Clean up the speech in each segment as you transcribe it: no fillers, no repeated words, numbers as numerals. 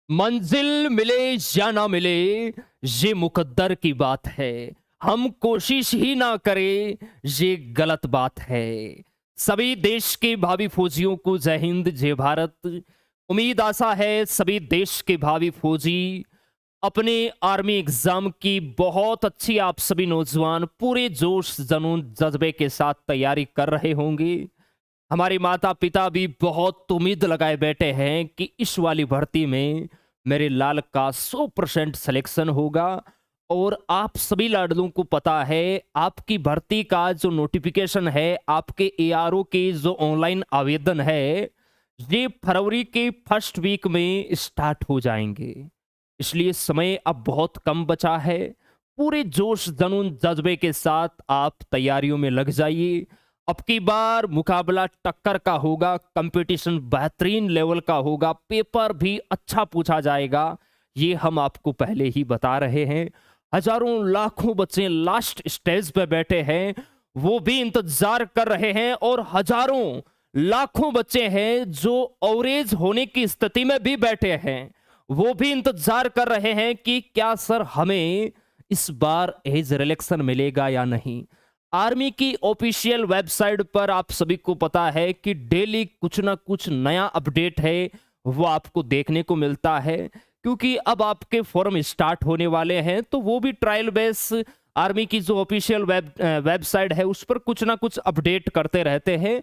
मंजिल मिले या ना मिले, ये मुकद्दर की बात है। हम कोशिश ही ना करें, ये गलत बात है। सभी देश के भावी फौजियों को जय हिंद, जय भारत। उम्मीद आशा है सभी देश के भावी फौजी अपने आर्मी एग्जाम की बहुत अच्छी, आप सभी नौजवान पूरे जोश जुनून जज्बे के साथ तैयारी कर रहे होंगे। हमारे माता पिता भी बहुत उम्मीद लगाए बैठे हैं कि इस वाली भर्ती में मेरे लाल का 100% सिलेक्शन होगा। और आप सभी लाडलों को पता है आपकी भर्ती का जो नोटिफिकेशन है, आपके एआरओ के जो ऑनलाइन आवेदन है, ये फरवरी के फर्स्ट वीक में स्टार्ट हो जाएंगे। इसलिए समय अब बहुत कम बचा है। पूरे जोश जुनून जज्बे के साथ आप तैयारियों में लग जाइए। अब की बार मुकाबला टक्कर का होगा, कंपटीशन बेहतरीन लेवल का होगा, पेपर भी अच्छा पूछा जाएगा। ये हम आपको पहले ही बता रहे हैं। हजारों लाखों बच्चे लास्ट स्टेज पे बैठे हैं, वो भी इंतजार कर रहे हैं। और हजारों लाखों बच्चे हैं जो एवरेज होने की स्थिति में भी बैठे हैं, वो भी इंतजार कर रहे हैं कि क्या सर हमें इस बार एज रिलैक्सन मिलेगा या नहीं। आर्मी की ऑफिशियल वेबसाइट पर आप सभी को पता है कि डेली कुछ ना कुछ नया अपडेट है, वो आपको देखने को मिलता है। क्योंकि अब आपके फॉर्म स्टार्ट होने वाले हैं, तो वो भी ट्रायल बेस आर्मी की जो ऑफिशियल वेबसाइट है उस पर कुछ ना कुछ अपडेट करते रहते हैं।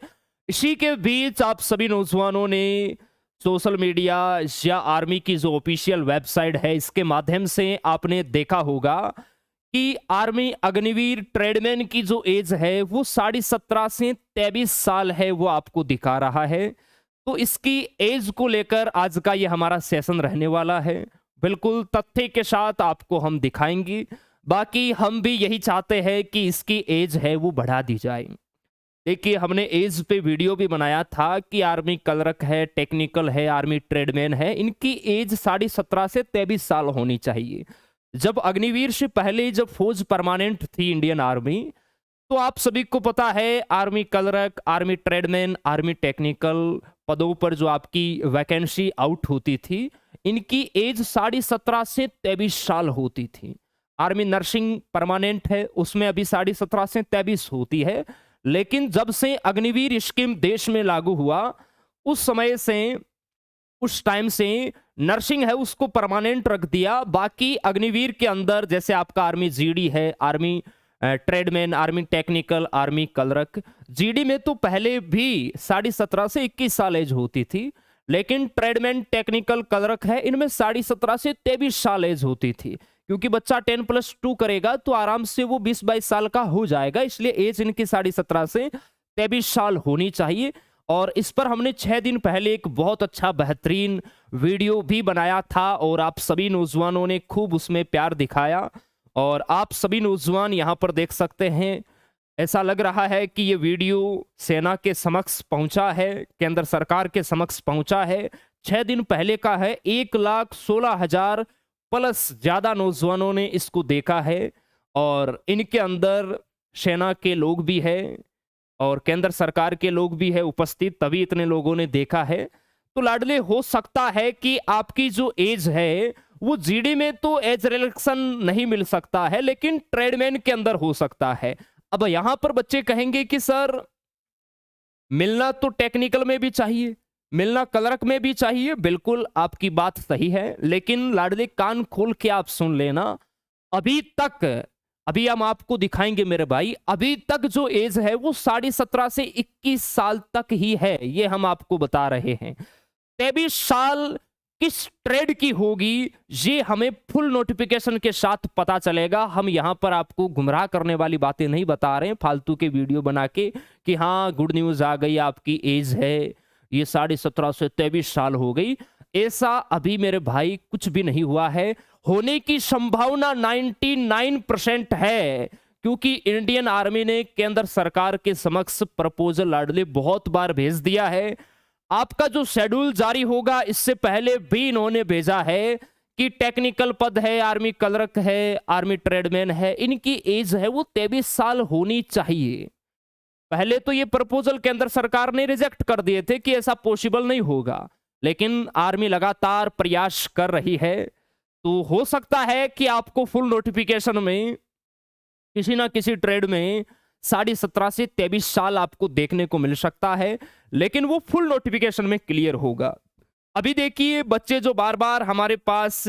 इसी के बीच आप सभी नौजवानों ने सोशल मीडिया या आर्मी की जो ऑफिशियल वेबसाइट है, इसके माध्यम से आपने देखा होगा कि आर्मी अग्निवीर ट्रेडमैन की जो एज है वो 17.5 से 23 साल है, वो आपको दिखा रहा है। तो इसकी एज को लेकर आज का ये हमारा सेशन रहने वाला है। बिल्कुल तथ्य के साथ आपको हम दिखाएंगे। बाकी हम भी यही चाहते हैं कि इसकी एज है वो बढ़ा दी जाए। देखिए, हमने एज पे वीडियो भी बनाया था कि आर्मी क्लर्क है, टेक्निकल है, आर्मी ट्रेडमैन है, इनकी एज 17.5 से 23 साल होनी चाहिए। जब अग्निवीर से पहले जब फौज परमानेंट थी इंडियन आर्मी, तो आप सभी को पता है army clerk, army tradesman, army technical पदों पर जो आपकी वैकेंसी आउट होती थी, इनकी एज 17.5 से 23 साल होती थी। आर्मी नर्सिंग परमानेंट है, उसमें अभी 17.5 से 23 होती है। लेकिन जब से अग्निवीर स्कीम देश में लागू हुआ, उस समय से, उस टाइम से नर्सिंग है उसको परमानेंट रख दिया। बाकी अग्निवीर के अंदर जैसे आपका आर्मी जीडी है, army tradesman, army technical, army clerk, GD में तो पहले भी 17.5 से 21 साल एज होती थी। लेकिन ट्रेडमैन, टेक्निकल, क्लर्क है, इनमें 17.5 से 23 साल एज होती थी। क्योंकि बच्चा 10+2 करेगा तो आराम से वो 20-22 साल का हो जाएगा, इसलिए एज इनकी 17.5 से 23 साल होनी चाहिए। और इस पर हमने 6 दिन पहले एक बहुत अच्छा बेहतरीन वीडियो भी बनाया था और आप सभी नौजवानों ने खूब उसमें प्यार दिखाया। और आप सभी नौजवान यहाँ पर देख सकते हैं, ऐसा लग रहा है कि ये वीडियो सेना के समक्ष पहुंचा है, केंद्र सरकार के समक्ष पहुंचा है। 6 दिन पहले का है। 1,16,000 प्लस ज्यादा नौजवानों ने इसको देखा है। और इनके अंदर सेना के लोग भी है और केंद्र सरकार के लोग भी है उपस्थित, तभी इतने लोगों ने देखा है। तो लाडले, हो सकता है कि आपकी जो एज है वो जीडी में तो एज रिलैक्सन नहीं मिल सकता है, लेकिन ट्रेडमैन के अंदर हो सकता है। अब यहां पर बच्चे कहेंगे कि सर मिलना तो टेक्निकल में भी चाहिए, मिलना क्लर्क में भी चाहिए। बिल्कुल आपकी बात सही है, लेकिन लाडले कान खोल के आप सुन लेना। अभी तक, अभी हम आपको दिखाएंगे मेरे भाई, अभी तक जो एज है वो 17.5 से 21 साल तक ही है, ये हम आपको बता रहे हैं। 23 साल किस ट्रेड की होगी ये हमें फुल नोटिफिकेशन के साथ पता चलेगा। हम यहां पर आपको गुमराह करने वाली बातें नहीं बता रहे हैं फालतू के वीडियो बना के कि हाँ गुड न्यूज आ गई, आपकी एज है ये 17.5 से 23 साल हो गई। ऐसा अभी मेरे भाई कुछ भी नहीं हुआ है। होने की संभावना 99% है, क्योंकि इंडियन आर्मी ने केंद्र सरकार के समक्ष प्रपोजल लाडले बहुत बार भेज दिया है। आपका जो शेड्यूल जारी होगा इससे पहले भी इन्होंने भेजा है कि टेक्निकल पद है, आर्मी क्लर्क है, आर्मी ट्रेडमैन है, इनकी एज है वो 23 साल होनी चाहिए। पहले तो ये प्रपोजल केंद्र सरकार ने रिजेक्ट कर दिए थे कि ऐसा पॉसिबल नहीं होगा, लेकिन आर्मी लगातार प्रयास कर रही है। तो हो सकता है कि आपको फुल नोटिफिकेशन में किसी ना किसी ट्रेड में 17.5 से 23 साल आपको देखने को मिल सकता है, लेकिन वो फुल नोटिफिकेशन में क्लियर होगा। अभी देखिए बच्चे जो बार बार हमारे पास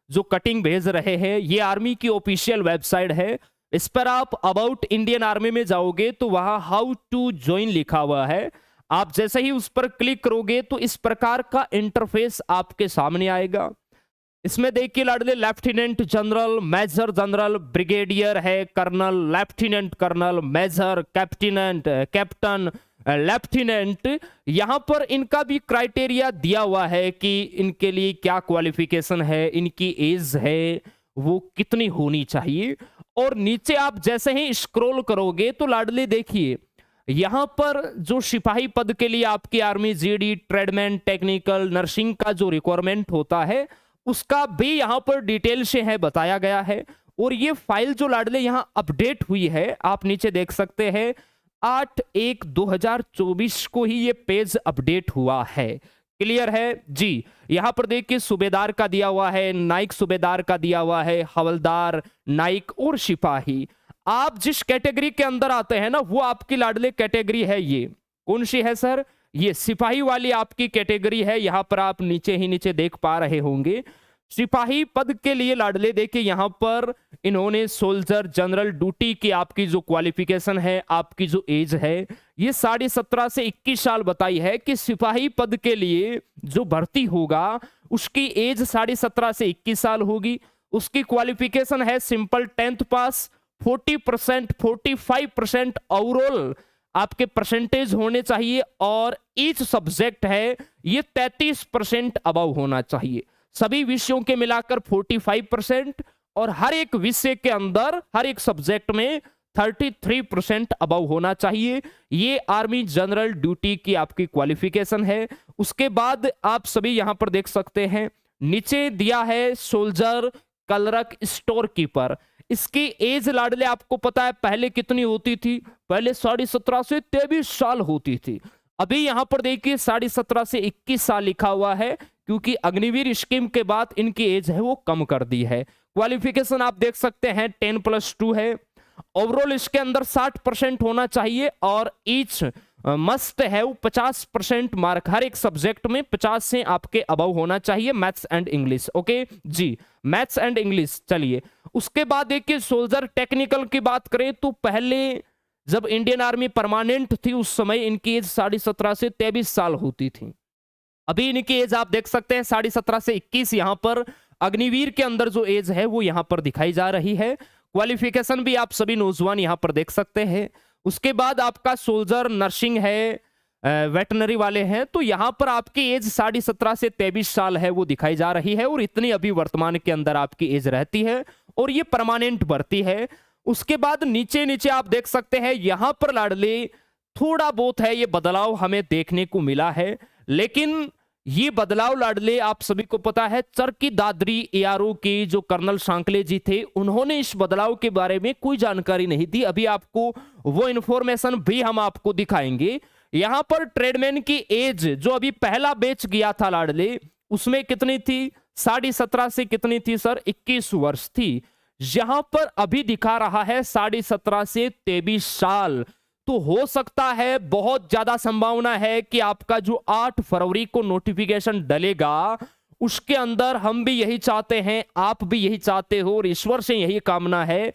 जो कटिंग भेज रहे हैं, ये आर्मी की ऑफिशियल वेबसाइट है। इस पर आप अबाउट इंडियन आर्मी में जाओगे तो वहां हाउ टू ज्वाइन लिखा हुआ है। आप जैसे ही उस पर क्लिक करोगे तो इस प्रकार का इंटरफेस आपके सामने आएगा। इसमें देखिए लाडले lieutenant general, major general, brigadier है, colonel, lieutenant colonel, major, captain, lieutenant. यहां पर इनका भी क्राइटेरिया दिया हुआ है कि इनके लिए क्या क्वालिफिकेशन है, इनकी एज है वो कितनी होनी चाहिए। और नीचे आप जैसे ही स्क्रॉल करोगे तो लाडले देखिए यहां पर जो सिपाही पद के लिए आपकी army GD, tradesman, technical, nursing का जो रिक्वायरमेंट होता है उसका भी यहां पर डिटेल से है बताया गया है। और ये फाइल जो लाडले यहां अपडेट हुई है, आप नीचे देख सकते हैं 8/1/2024 को ही ये पेज अपडेट हुआ है। क्लियर है जी। यहां पर देखिए सूबेदार का दिया हुआ है, नाइक सूबेदार का दिया हुआ है, हवलदार, नाइक और सिपाही। आप जिस कैटेगरी के अंदर आते हैं ना वो आपकी लाडले कैटेगरी है। ये कौन सी है सर? ये सिपाही वाली आपकी कैटेगरी है। यहां पर आप नीचे देख पा रहे होंगे सिपाही पद के लिए लाडले देखिए यहां पर इन्होंने सोल्जर जनरल ड्यूटी की आपकी जो क्वालिफिकेशन है, आपकी जो एज है ये 17.5 से 21 साल बताई है कि सिपाही पद के लिए जो भर्ती होगा उसकी एज 17.5 से 21 साल होगी। उसकी क्वालिफिकेशन है सिंपल 10th पास, 40% 45% ओवरऑल आपके परसेंटेज होने चाहिए और ईच सब्जेक्ट है ये 33% अबव होना चाहिए। सभी विषयों के मिलाकर 45% और हर एक विषय के अंदर हर एक सब्जेक्ट में 33% अबव होना चाहिए। ये आर्मी जनरल ड्यूटी की आपकी क्वालिफिकेशन है। उसके बाद आप सभी यहां पर देख सकते हैं नीचे दिया है सोल्जर, क्लर्क, स्टोर कीपर। इसकी एज लाडले आपको पता है पहले कितनी होती थी? पहले 17.5 से 23 साल होती थी। अभी यहां पर देखिए 17.5 से 21 साल लिखा हुआ है क्योंकि अग्निवीर स्कीम के बाद इनकी एज है वो कम कर दी है। क्वालिफिकेशन आप देख सकते हैं 10+2 है। ओवरऑल इसके अंदर 60% होना चाहिए और ईच मस्ट है वो 50% मार्क हर एक सब्जेक्ट में 50 से आपके अबव होना चाहिए। मैथ्स एंड इंग्लिश, ओके जी, मैथ्स एंड इंग्लिश। चलिए उसके बाद देखिए सोल्जर टेक्निकल की बात करें तो पहले जब इंडियन आर्मी परमानेंट थी उस समय इनकी एज 17.5 से 23 साल होती थी। अभी इनकी एज आप देख सकते हैं 17.5 से 21। यहां पर अग्निवीर के अंदर जो एज है वो यहां पर दिखाई जा रही है। क्वालिफिकेशन भी आप सभी नौजवान यहां पर देख सकते हैं। उसके बाद आपका सोल्जर, नर्सिंग है, वेटनरी वाले हैं तो यहां पर आपकी एज 17.5 से 23 साल है वो दिखाई जा रही है और इतनी अभी वर्तमान के अंदर आपकी एज रहती है और ये परमानेंट भर्ती है। उसके बाद नीचे आप देख सकते हैं यहां पर लाडले थोड़ा बहुत है ये बदलाव हमें देखने को मिला है, लेकिन ये बदलाव लाडले आप सभी को पता है चरकी दादरी एआरओ के जो कर्नल सांकले जी थे उन्होंने इस बदलाव के बारे में कोई जानकारी नहीं दी। अभी आपको वो इंफॉर्मेशन भी हम आपको दिखाएंगे। यहां पर ट्रेडमैन की एज जो अभी पहला बैच गया था लाडले उसमें कितनी थी? 17.5 से कितनी थी सर? 21 वर्ष थी। यहां पर अभी दिखा रहा है 17.5 से 23 साल। तो हो सकता है, बहुत ज्यादा संभावना है कि आपका जो 8 फरवरी को नोटिफिकेशन डलेगा उसके अंदर हम भी यही चाहते हैं, आप भी यही चाहते हो और ईश्वर से यही कामना है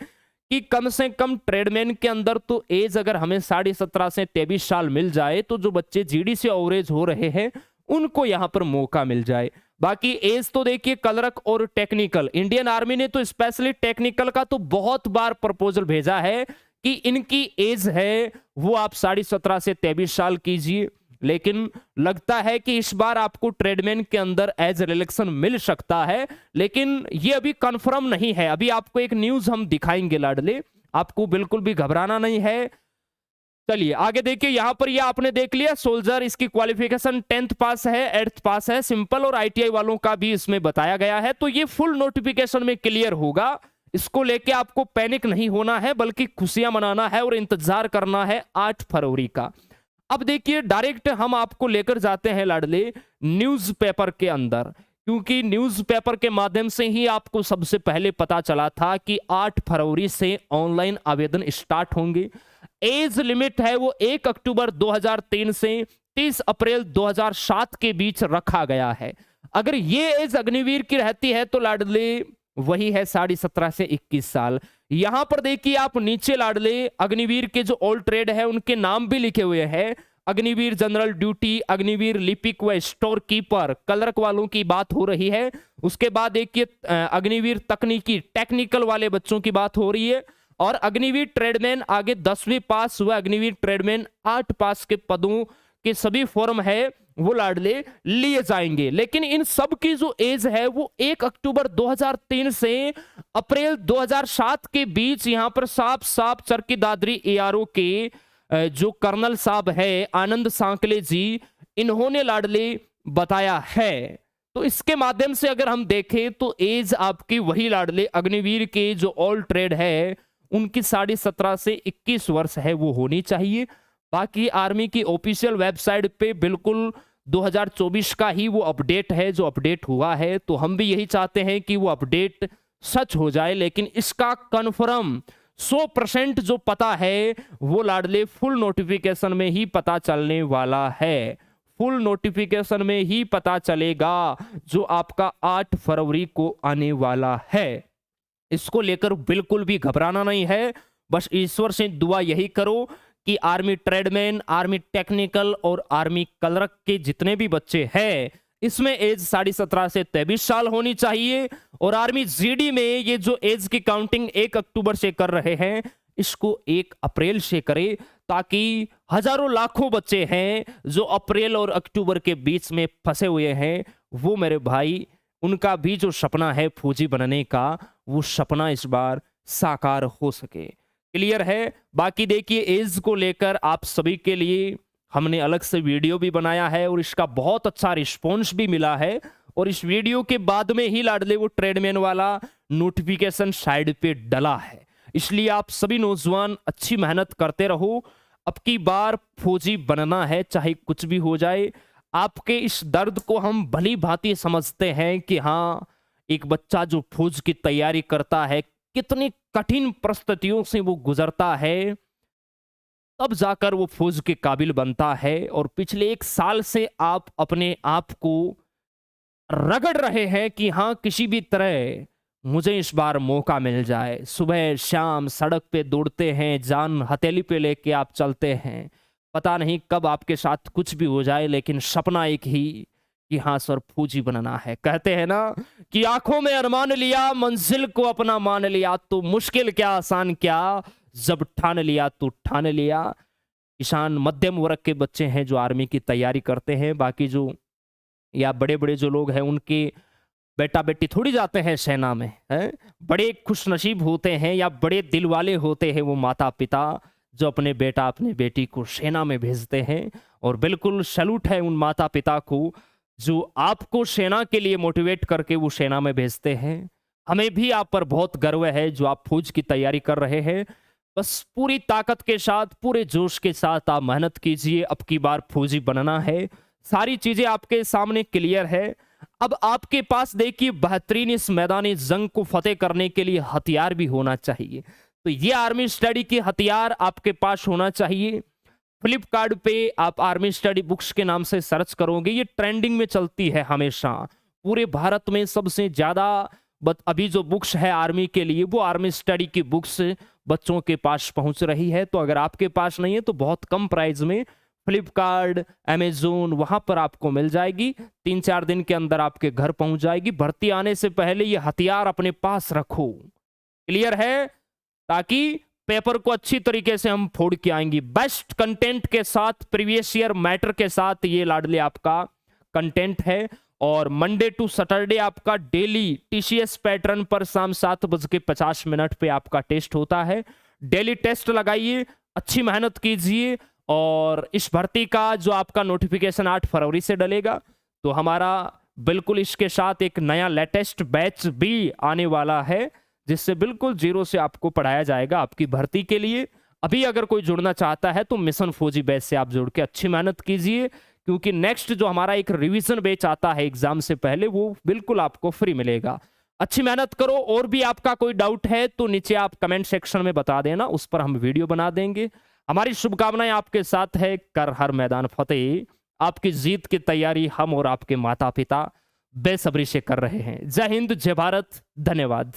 कि कम से कम ट्रेडमैन के अंदर तो एज अगर हमें 17.5 से 23 साल मिल जाए तो जो बच्चे जीडी से ओवरेज हो रहे हैं उनको यहां पर मौका मिल जाए। बाकी एज तो देखिए क्लर्क और टेक्निकल, इंडियन आर्मी ने तो स्पेशली टेक्निकल का तो बहुत बार प्रपोजल भेजा है कि इनकी एज है वो आप 17.5 से 23 साल कीजिए, लेकिन लगता है कि इस बार आपको ट्रेडमैन के अंदर एज रिलेक्शन मिल सकता है, लेकिन ये अभी कंफर्म नहीं है। अभी आपको एक न्यूज हम दिखाएंगे लाडले, आपको बिल्कुल भी घबराना नहीं है। चलिए आगे देखिए, यहां पर ये आपने देख लिया सोल्जर, इसकी क्वालिफिकेशन 10th पास है, 8th पास है, सिंपल और आईटीआई वालों का भी इसमें बताया गया है। तो ये फुल नोटिफिकेशन में क्लियर होगा, इसको लेके आपको पैनिक नहीं होना है बल्कि खुशियां मनाना है और इंतजार करना है 8 फरवरी का। अब देखिए डायरेक्ट हम आपको लेकर जाते हैं लाडले न्यूज़पेपर के अंदर, क्योंकि न्यूज़पेपर के माध्यम से ही आपको सबसे पहले पता चला था कि 8 फरवरी से ऑनलाइन आवेदन स्टार्ट होंगे। एज लिमिट है वो 1 अक्टूबर 2003 से 30 अप्रैल 2007 के बीच रखा गया है। अगर ये एज अग्निवीर की रहती है तो लाडले वही है 17.5 से 21 साल। यहां पर देखिए आप नीचे लाडले अग्निवीर के जो ओल्ड ट्रेड है उनके नाम भी लिखे हुए हैं। अग्निवीर जनरल ड्यूटी, अग्निवीर लिपिक व स्टोर कीपर, क्लर्क वालों की बात हो रही है। उसके बाद देखिए अग्निवीर तकनीकी टेक्निकल वाले बच्चों की बात हो रही है। और अग्निवीर ट्रेडमैन आगे 10वीं पास हुआ अग्निवीर ट्रेडमैन 8 पास के पदों के सभी फॉर्म है वो लाडले लिए जाएंगे। लेकिन इन सब की जो एज है वो 1 अक्टूबर 2003 से अप्रैल 2007 के बीच यहां पर साफ साफ चरकी दादरी एआरओ के जो कर्नल साहब है आनंद सांकले जी, इन्होंने लाडले बताया है। तो इसके माध्यम से अगर हम देखें तो एज आपकी वही लाडले अग्निवीर के जो ऑल ट्रेड है उनकी 17.5 से 21 वर्ष है वो होनी चाहिए। बाकी आर्मी की ऑफिशियल वेबसाइट पे बिल्कुल 2024 का ही वो अपडेट है जो अपडेट हुआ है। तो हम भी यही चाहते हैं कि वो अपडेट सच हो जाए, लेकिन इसका कंफर्म 100% जो पता है वो लाडले फुल नोटिफिकेशन में ही पता चलने वाला है। फुल नोटिफिकेशन में ही पता चलेगा जो आपका 8 फरवरी को आने वाला है। इसको लेकर बिल्कुल भी घबराना नहीं है। बस ईश्वर से दुआ यही करो कि आर्मी ट्रेडमैन, आर्मी टेक्निकल और आर्मी क्लर्क के जितने भी बच्चे हैं इसमें एज 17.5 से 23 साल होनी चाहिए। और आर्मी जीडी में ये जो एज की काउंटिंग 1 अक्टूबर से कर रहे हैं इसको 1 अप्रैल से करें, ताकि हजारों लाखों बच्चे हैं जो अप्रैल और अक्टूबर के बीच में फंसे हुए हैं, वो मेरे भाई उनका भी जो सपना है फौजी बनने का वो सपना इस बार साकार हो सके। क्लियर है। बाकी देखिए एज को लेकर आप सभी के लिए हमने अलग से वीडियो भी बनाया है और इसका बहुत अच्छा रिस्पॉन्स भी मिला है। और इस वीडियो के बाद में ही लाडले वो ट्रेडमैन वाला नोटिफिकेशन साइड पे डला है। इसलिए आप सभी नौजवान अच्छी मेहनत करते रहो। अब की बार फौजी बनना है चाहे कुछ भी हो जाए। आपके इस दर्द को हम भली भांति समझते हैं कि हाँ, एक बच्चा जो फौज की तैयारी करता है कितनी कठिन परिस्थितियों से वो गुजरता है, तब जाकर वो फौज के काबिल बनता है। और पिछले 1 साल से आप अपने आप को रगड़ रहे हैं कि हाँ किसी भी तरह मुझे इस बार मौका मिल जाए। सुबह शाम सड़क पे दौड़ते हैं, जान हथेली पे लेके आप चलते हैं। पता नहीं कब आपके साथ कुछ भी हो जाए, लेकिन सपना एक ही कि हाँ सर फौजी बनना है। कहते हैं ना कि आंखों में अरमान लिया, मंजिल को अपना मान लिया, तो मुश्किल क्या आसान क्या, जब ठान लिया तो ठान लिया। किसान मध्यम वर्ग के बच्चे हैं जो आर्मी की तैयारी करते हैं। बाकी जो या बड़े बड़े जो लोग हैं उनके बेटा बेटी थोड़ी जाते हैं सेना में, हैं? बड़े खुशनसीब होते हैं या बड़े दिल वाले होते हैं वो माता पिता जो अपने बेटा अपने बेटी को सेना में भेजते हैं। और बिल्कुल सैल्यूट है उन माता पिता को जो आपको सेना के लिए मोटिवेट करके वो सेना में भेजते हैं। हमें भी आप पर बहुत गर्व है जो आप फौज की तैयारी कर रहे हैं। बस पूरी ताकत के साथ, पूरे जोश के साथ आप मेहनत कीजिए। अब की बार फौजी बनना है। सारी चीजें आपके सामने क्लियर है। अब आपके पास देखिए बेहतरीन इस मैदानी जंग को फतेह करने के लिए हथियार भी होना चाहिए। तो ये आर्मी स्टडी के हथियार आपके पास होना चाहिए। फ्लिपकार्ट पे आप आर्मी स्टडी बुक्स के नाम से सर्च करोगे, ये ट्रेंडिंग में चलती है हमेशा। पूरे भारत में सबसे ज्यादा अभी जो बुक्स है आर्मी के लिए वो आर्मी स्टडी की बुक्स बच्चों के पास पहुंच रही है। तो अगर आपके पास नहीं है तो बहुत कम प्राइस में फ्लिपकार्ट, अमेजोन वहां पर आपको मिल जाएगी। 3-4 दिन के अंदर आपके घर पहुंच जाएगी। भर्ती आने से पहले ये हथियार अपने पास रखो। क्लियर है, ताकि पेपर को अच्छी तरीके से हम फोड़ के आएंगे। बेस्ट कंटेंट के साथ, प्रीवियस ईयर मैटर के साथ ये लाडले आपका कंटेंट है। और मंडे टू सैटरडे आपका डेली टीसीएस पैटर्न पर शाम 7:50 पे आपका टेस्ट होता है। डेली टेस्ट लगाइए, अच्छी मेहनत कीजिए। और इस भर्ती का जो आपका नोटिफिकेशन 8 फरवरी से डलेगा, तो हमारा बिल्कुल इसके साथ एक नया लेटेस्ट बैच भी आने वाला है जिससे बिल्कुल जीरो से आपको पढ़ाया जाएगा आपकी भर्ती के लिए। अभी अगर कोई जुड़ना चाहता है तो मिशन फौजी बैच से आप जुड़ के अच्छी मेहनत कीजिए, क्योंकि नेक्स्ट जो हमारा एक रिवीजन बैच आता है एग्जाम से पहले, वो बिल्कुल आपको फ्री मिलेगा। अच्छी मेहनत करो। और भी आपका कोई डाउट है तो नीचे आप कमेंट सेक्शन में बता देना, उस पर हम वीडियो बना देंगे। हमारी शुभकामनाएं आपके साथ है। कर हर मैदान फतेह। आपकी जीत की तैयारी हम और आपके माता पिता बेसब्री से कर रहे हैं। जय हिंद, जय भारत, धन्यवाद।